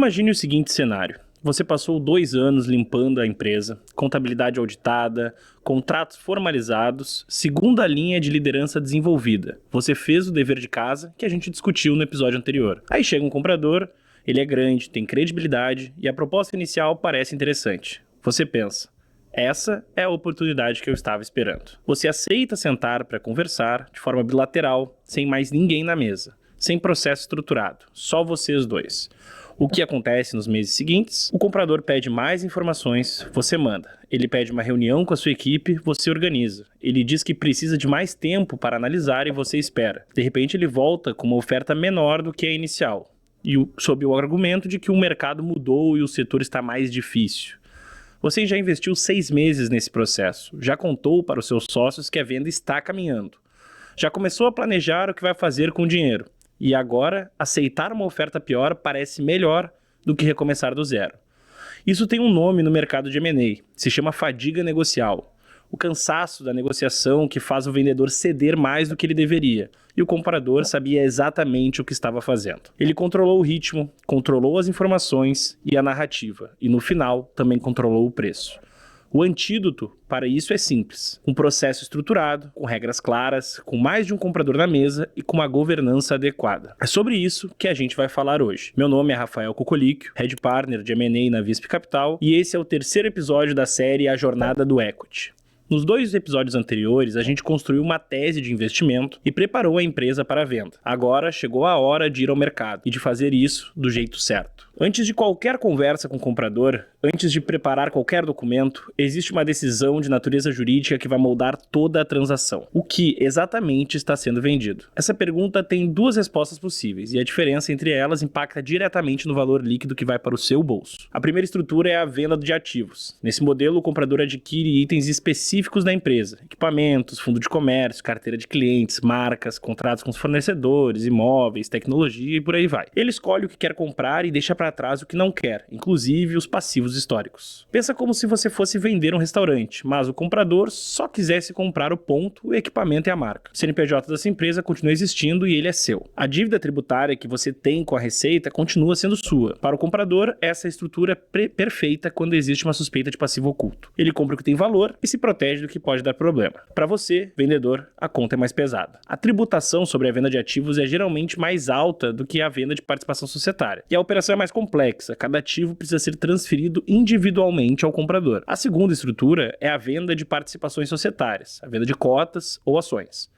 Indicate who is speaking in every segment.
Speaker 1: Imagine o seguinte cenário. Você passou 2 anos limpando a empresa, contabilidade auditada, contratos formalizados, segunda linha de liderança desenvolvida. Você fez o dever de casa que a gente discutiu no episódio anterior. Aí chega um comprador, ele é grande, tem credibilidade e a proposta inicial parece interessante. Você pensa, essa é a oportunidade que eu estava esperando. Você aceita sentar para conversar de forma bilateral, sem mais ninguém na mesa, sem processo estruturado, só vocês dois. O que acontece nos meses seguintes? O comprador pede mais informações, você manda. Ele pede uma reunião com a sua equipe, você organiza. Ele diz que precisa de mais tempo para analisar e você espera. De repente ele volta com uma oferta menor do que a inicial. Sob o argumento de que o mercado mudou e o setor está mais difícil. Você já investiu 6 meses nesse processo. Já contou para os seus sócios que a venda está caminhando. Já começou a planejar o que vai fazer com o dinheiro. E agora, aceitar uma oferta pior parece melhor do que recomeçar do zero. Isso tem um nome no mercado de M&A, se chama fadiga negocial. O cansaço da negociação que faz o vendedor ceder mais do que ele deveria. E o comprador sabia exatamente o que estava fazendo. Ele controlou o ritmo, controlou as informações e a narrativa. E no final, também controlou o preço. O antídoto para isso é simples. Um processo estruturado, com regras claras, com mais de um comprador na mesa e com uma governança adequada. É sobre isso que a gente vai falar hoje. Meu nome é Rafael Cocolíquio, Head Partner de M&A na Visp Capital, e esse é o 3º episódio da série A Jornada do Equity. Nos 2 episódios anteriores, a gente construiu uma tese de investimento e preparou a empresa para a venda. Agora chegou a hora de ir ao mercado e de fazer isso do jeito certo. Antes de qualquer conversa com o comprador, antes de preparar qualquer documento, existe uma decisão de natureza jurídica que vai moldar toda a transação. O que exatamente está sendo vendido? Essa pergunta tem 2 respostas possíveis e a diferença entre elas impacta diretamente no valor líquido que vai para o seu bolso. A primeira estrutura é a venda de ativos. Nesse modelo, o comprador adquire itens específicos da empresa, equipamentos, fundo de comércio, carteira de clientes, marcas, contratos com os fornecedores, imóveis, tecnologia e por aí vai. Ele escolhe o que quer comprar e deixa para trás o que não quer, inclusive os passivos históricos. Pensa como se você fosse vender um restaurante, mas o comprador só quisesse comprar o ponto, o equipamento e a marca. O CNPJ dessa empresa continua existindo e ele é seu. A dívida tributária que você tem com a receita continua sendo sua. Para o comprador, essa estrutura é perfeita quando existe uma suspeita de passivo oculto. Ele compra o que tem valor e se protege do que pode dar problema. Para você, vendedor, a conta é mais pesada. A tributação sobre a venda de ativos é geralmente mais alta do que a venda de participação societária. E a operação é mais complexa, cada ativo precisa ser transferido individualmente ao comprador. A segunda estrutura é a venda de participações societárias, a venda de cotas ou ações.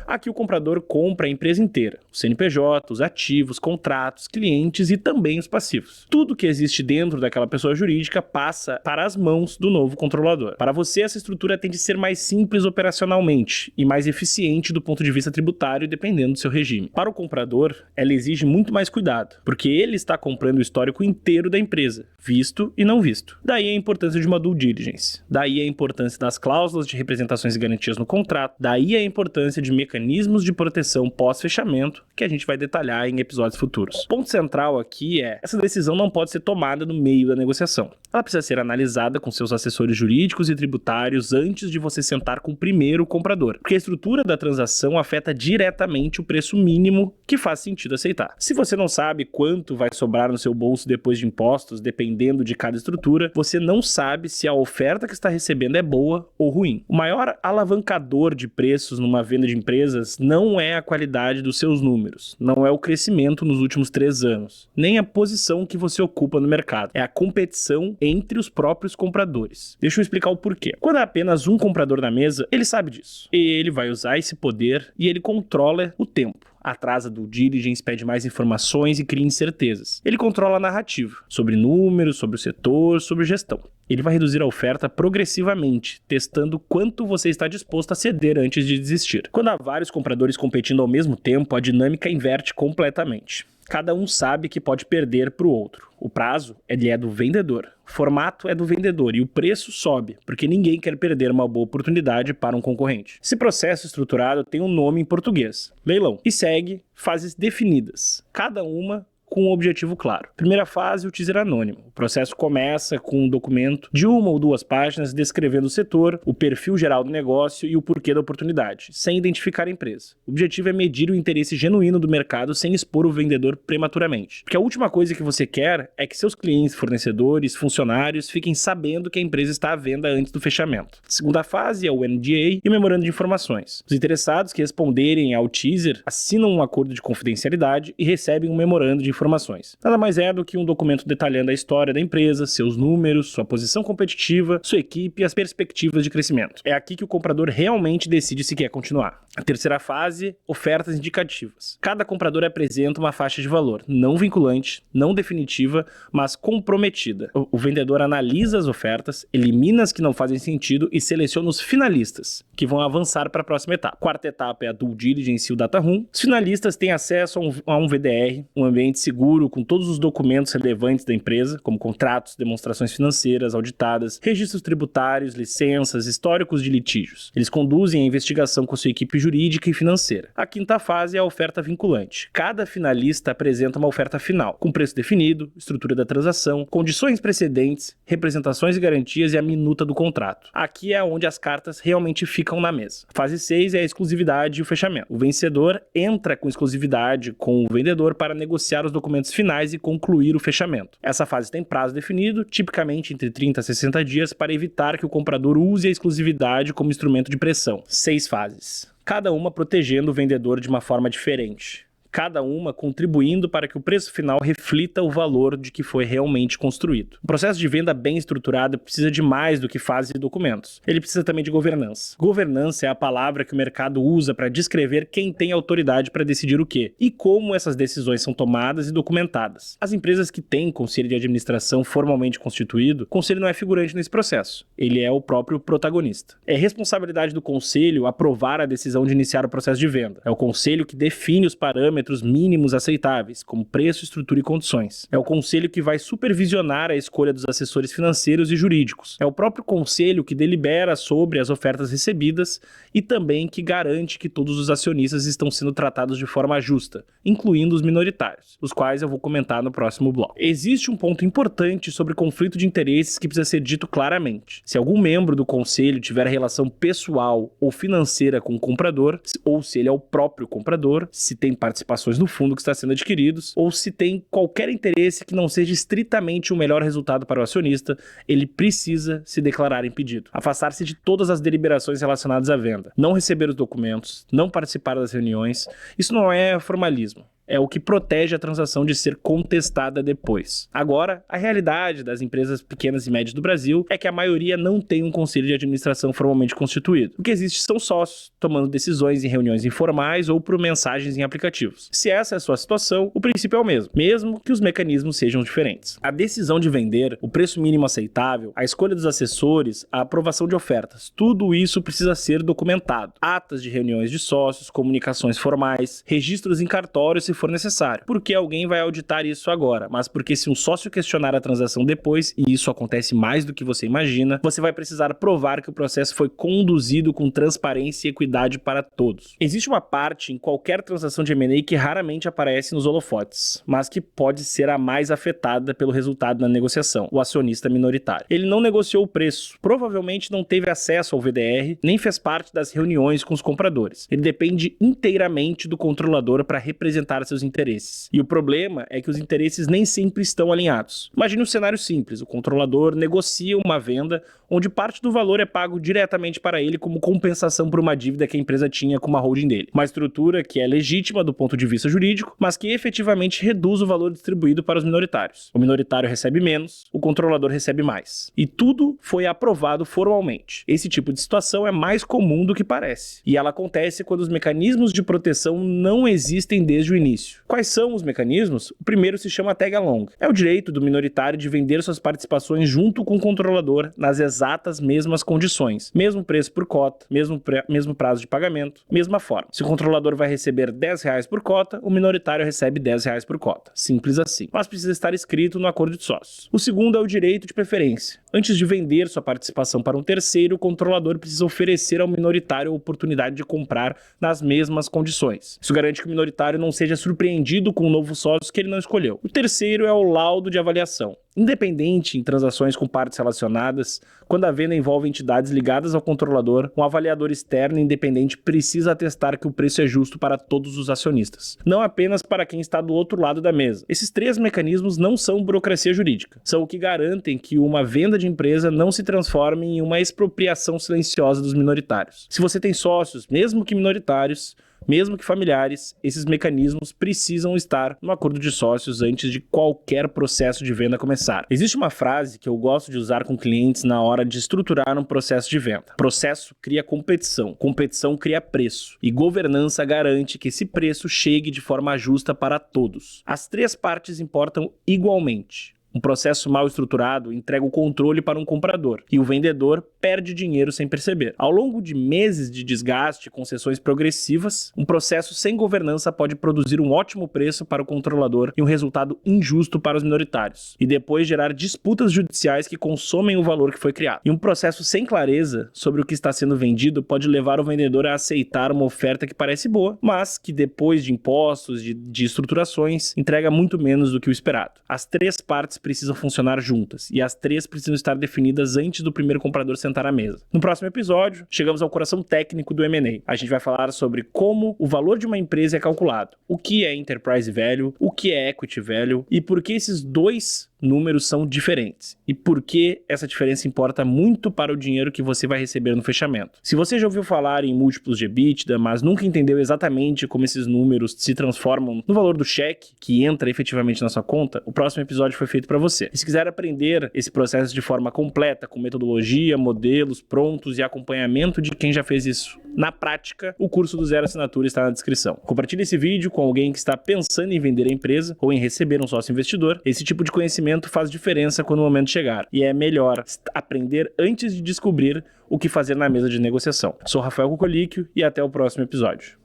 Speaker 1: Aqui o comprador compra a empresa inteira, o CNPJ, os ativos, contratos, clientes e também os passivos. Tudo que existe dentro daquela pessoa jurídica passa para as mãos do novo controlador. Para você, essa estrutura tende a ser mais simples operacionalmente e mais eficiente do ponto de vista tributário, dependendo do seu regime. Para o comprador, ela exige muito mais cuidado, porque ele está comprando o histórico inteiro da empresa, visto e não visto. Daí a importância de uma due diligence, daí a importância das cláusulas de representações e garantias no contrato, daí a importância de mecanismos de proteção pós-fechamento, que a gente vai detalhar em episódios futuros. O ponto central aqui é, essa decisão não pode ser tomada no meio da negociação. Ela precisa ser analisada com seus assessores jurídicos e tributários antes de você sentar com o primeiro comprador, porque a estrutura da transação afeta diretamente o preço mínimo que faz sentido aceitar. Se você não sabe quanto vai sobrar no seu bolso depois de impostos, dependendo de cada estrutura, você não sabe se a oferta que está recebendo é boa ou ruim. O maior alavancador de preços numa venda de empresas não é a qualidade dos seus números, não é o crescimento nos últimos 3 anos, nem a posição que você ocupa no mercado, é a competição entre os próprios compradores. Deixa eu explicar o porquê. Quando há apenas um comprador na mesa, ele sabe disso. Ele vai usar esse poder e ele controla o tempo. Atrasa due diligence, pede mais informações e cria incertezas. Ele controla a narrativa, sobre números, sobre o setor, sobre gestão. Ele vai reduzir a oferta progressivamente, testando quanto você está disposto a ceder antes de desistir. Quando há vários compradores competindo ao mesmo tempo, a dinâmica inverte completamente. Cada um sabe que pode perder para o outro. O prazo é do vendedor, o formato é do vendedor e o preço sobe, porque ninguém quer perder uma boa oportunidade para um concorrente. Esse processo estruturado tem um nome em português, leilão, e segue fases definidas, cada uma com um objetivo claro. Primeira fase, o teaser anônimo. processo começa com um documento de 1 ou 2 páginas descrevendo o setor, o perfil geral do negócio e o porquê da oportunidade, sem identificar a empresa. O objetivo é medir o interesse genuíno do mercado sem expor o vendedor prematuramente. Porque a última coisa que você quer é que seus clientes, fornecedores, funcionários fiquem sabendo que a empresa está à venda antes do fechamento. A segunda fase é o NDA e o Memorando de Informações. Os interessados que responderem ao teaser assinam um acordo de confidencialidade e recebem um memorando de informações. Nada mais é do que um documento detalhando a história da empresa, seus números, sua posição competitiva, sua equipe e as perspectivas de crescimento. É aqui que o comprador realmente decide se quer continuar. A terceira fase, ofertas indicativas. Cada comprador apresenta uma faixa de valor, não vinculante, não definitiva, mas comprometida. O vendedor analisa as ofertas, elimina as que não fazem sentido e seleciona os finalistas, que vão avançar para a próxima etapa. A quarta etapa é a Due Diligence e o Data Room. Os finalistas têm acesso a um VDR, um ambiente seguro com todos os documentos relevantes da empresa, como contratos, demonstrações financeiras auditadas, registros tributários, licenças, históricos de litígios. Eles conduzem a investigação com sua equipe jurídica e financeira. A quinta fase é a oferta vinculante. Cada finalista apresenta uma oferta final, com preço definido, estrutura da transação, condições precedentes, representações e garantias e a minuta do contrato. Aqui é onde as cartas realmente ficam na mesa. Fase 6 é a exclusividade e o fechamento. O vencedor entra com exclusividade com o vendedor para negociar os documentos finais e concluir o fechamento. Essa fase tem prazo definido, tipicamente entre 30 a 60 dias, para evitar que o comprador use a exclusividade como instrumento de pressão. 6 fases. Cada uma protegendo o vendedor de uma forma diferente. Cada uma contribuindo para que o preço final reflita o valor de que foi realmente construído. O processo de venda bem estruturado precisa de mais do que fases e documentos. Ele precisa também de governança. Governança é a palavra que o mercado usa para descrever quem tem autoridade para decidir o quê e como essas decisões são tomadas e documentadas. As empresas que têm conselho de administração formalmente constituído, o conselho não é figurante nesse processo. Ele é o próprio protagonista. É responsabilidade do conselho aprovar a decisão de iniciar o processo de venda. É o conselho que define os parâmetros mínimos aceitáveis, como preço, estrutura e condições. É o conselho que vai supervisionar a escolha dos assessores financeiros e jurídicos. É o próprio conselho que delibera sobre as ofertas recebidas e também que garante que todos os acionistas estão sendo tratados de forma justa, incluindo os minoritários, os quais eu vou comentar no próximo bloco. Existe um ponto importante sobre conflito de interesses que precisa ser dito claramente. Se algum membro do conselho tiver relação pessoal ou financeira com o comprador, ou se ele é o próprio comprador, se tem participações no fundo que está sendo adquiridos, ou se tem qualquer interesse que não seja estritamente o melhor resultado para o acionista, ele precisa se declarar impedido. Afastar-se de todas as deliberações relacionadas à venda. Não receber os documentos, não participar das reuniões. Isso não é formalismo. É o que protege a transação de ser contestada depois. Agora, a realidade das empresas pequenas e médias do Brasil é que a maioria não tem um conselho de administração formalmente constituído. O que existe são sócios, tomando decisões em reuniões informais ou por mensagens em aplicativos. Se essa é a sua situação, o princípio é o mesmo que os mecanismos sejam diferentes. A decisão de vender, o preço mínimo aceitável, a escolha dos assessores, a aprovação de ofertas, tudo isso precisa ser documentado. Atas de reuniões de sócios, comunicações formais, registros em cartórios se for necessário. Porque alguém vai auditar isso agora, mas porque se um sócio questionar a transação depois, e isso acontece mais do que você imagina, você vai precisar provar que o processo foi conduzido com transparência e equidade para todos. Existe uma parte em qualquer transação de M&A que raramente aparece nos holofotes, mas que pode ser a mais afetada pelo resultado da negociação, o acionista minoritário. Ele não negociou o preço, provavelmente não teve acesso ao VDR, nem fez parte das reuniões com os compradores. Ele depende inteiramente do controlador para representar seus interesses. E o problema é que os interesses nem sempre estão alinhados. Imagine um cenário simples: o controlador negocia uma venda onde parte do valor é pago diretamente para ele como compensação por uma dívida que a empresa tinha com uma holding dele. Uma estrutura que é legítima do ponto de vista jurídico, mas que efetivamente reduz o valor distribuído para os minoritários. O minoritário recebe menos, o controlador recebe mais. E tudo foi aprovado formalmente. Esse tipo de situação é mais comum do que parece. E ela acontece quando os mecanismos de proteção não existem desde o início. Quais são os mecanismos? O primeiro se chama tag-along. É o direito do minoritário de vender suas participações junto com o controlador nas exatas mesmas condições. Mesmo preço por cota, mesmo prazo de pagamento, mesma forma. Se o controlador vai receber R$10 por cota, o minoritário recebe R$10 por cota. Simples assim. Mas precisa estar escrito no acordo de sócios. O segundo é o direito de preferência. Antes de vender sua participação para um terceiro, o controlador precisa oferecer ao minoritário a oportunidade de comprar nas mesmas condições. Isso garante que o minoritário não seja surpreendido com um novo sócio que ele não escolheu. O terceiro é o laudo de avaliação. Independente em transações com partes relacionadas, quando a venda envolve entidades ligadas ao controlador, um avaliador externo independente precisa atestar que o preço é justo para todos os acionistas, não apenas para quem está do outro lado da mesa. Esses 3 mecanismos não são burocracia jurídica, são o que garantem que uma venda de empresa não se transforme em uma expropriação silenciosa dos minoritários. Se você tem sócios, mesmo que minoritários, mesmo que familiares, esses mecanismos precisam estar no acordo de sócios antes de qualquer processo de venda começar. Existe uma frase que eu gosto de usar com clientes na hora de estruturar um processo de venda. Processo cria competição, competição cria preço, e governança garante que esse preço chegue de forma justa para todos. As 3 partes importam igualmente. Um processo mal estruturado entrega o controle para um comprador e o vendedor perde dinheiro sem perceber. Ao longo de meses de desgaste e concessões progressivas, um processo sem governança pode produzir um ótimo preço para o controlador e um resultado injusto para os minoritários, e depois gerar disputas judiciais que consomem o valor que foi criado. E um processo sem clareza sobre o que está sendo vendido pode levar o vendedor a aceitar uma oferta que parece boa, mas que depois de impostos, de estruturações, entrega muito menos do que o esperado. As 3 partes precisam funcionar juntas, e as 3 precisam estar definidas antes do primeiro comprador sentar à mesa. No próximo episódio, chegamos ao coração técnico do M&A. A gente vai falar sobre como o valor de uma empresa é calculado, o que é Enterprise Value, o que é Equity Value, e por que esses 2 números são diferentes, e por que essa diferença importa muito para o dinheiro que você vai receber no fechamento. Se você já ouviu falar em múltiplos de EBITDA, mas nunca entendeu exatamente como esses números se transformam no valor do cheque que entra efetivamente na sua conta, o próximo episódio foi feito para você. E se quiser aprender esse processo de forma completa, com metodologia, modelos prontos e acompanhamento de quem já fez isso na prática, o curso do Zero Assinatura está na descrição. Compartilhe esse vídeo com alguém que está pensando em vender a empresa ou em receber um sócio investidor. Esse tipo de conhecimento faz diferença quando o momento chegar, e é melhor aprender antes de descobrir o que fazer na mesa de negociação. Sou Rafael Cucolíquio e até o próximo episódio.